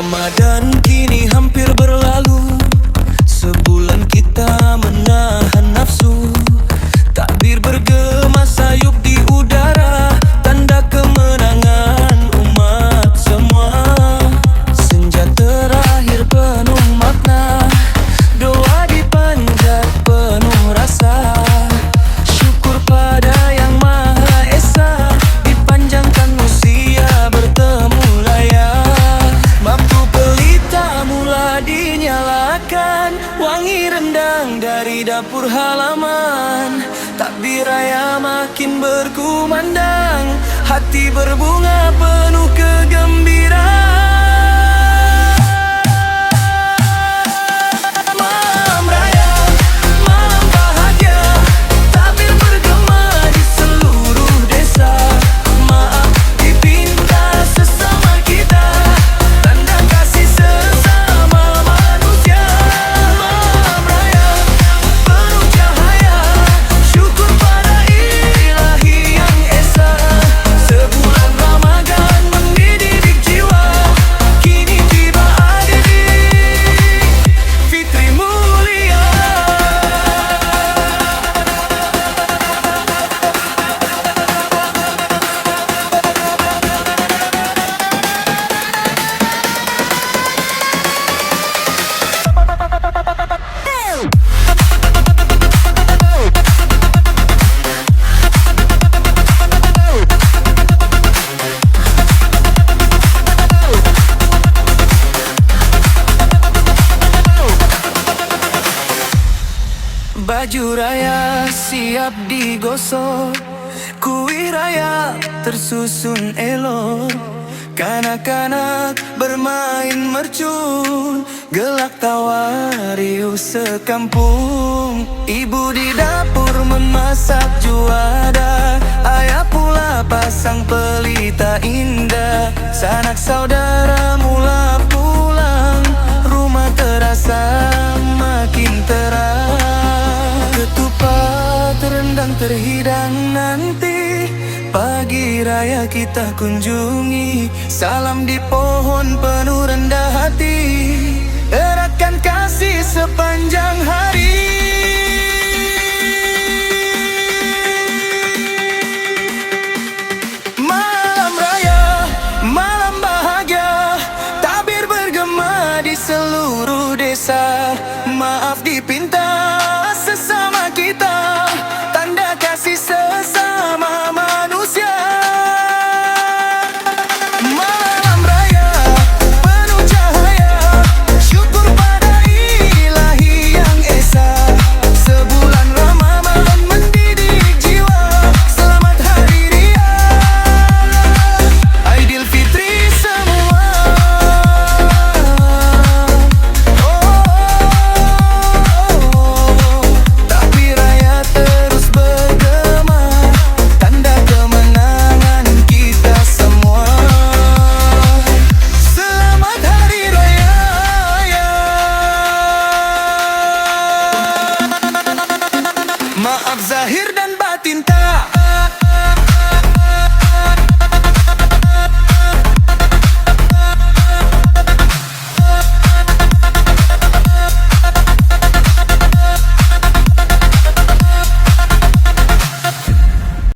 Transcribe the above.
Ramadan kini hampir berlalu. Sebulan kita menahan nafsu. Takbir bergema sayup di udara, tanda kemenangan umat semua. Senja terakhir penuh makna, doa dipanjat penuh rasa. Syukur pada Yang Maha Esa, dipanjangkan usia bertemu layak. Bangku pelita mula dinyalakan, wangi rendang dari dapur halaman. Takbir raya makin berkumandang, hati berbunga penuh kegembiraan. Malam raya, malam bahagia, takbir bergema di seluruh desa. Maaf dipinta sesama kita, tanda kasih sesama manusia. Malam raya penuh cahaya, syukur pada Ilahi Yang Esa. Sebulan Ramadan mendidik jiwa, kini tiba Aidil Fitri mulia. Baju raya siap digosok, kuih raya tersusun elok. Kanak-kanak bermain mercun, gelak tawa riuh sekampung. Ibu di dapur memasak juada, ayah pula pasang pelita indah. Sanak saudara mula pulang, rumah terasa makin terang. Ketupat rendang terhidang nanti, pagi raya kita kunjungi. Salam di pohon penuh rendah hati, eratkan kasih sepanjang hari. Malam raya, malam bahagia, takbir bergema di seluruh desa. Maaf dipinta sesama kita, tanda kasih sesama manusia. Malam raya penuh cahaya, syukur pada Ilahi Yang Esa. Sebulan Ramadan mendidik jiwa, selamat Hari Raya Aidil Fitri semua. Takbir raya terus bergema, tanda kemenangan kita semua. Selamat Hari Raya. Maaf zahir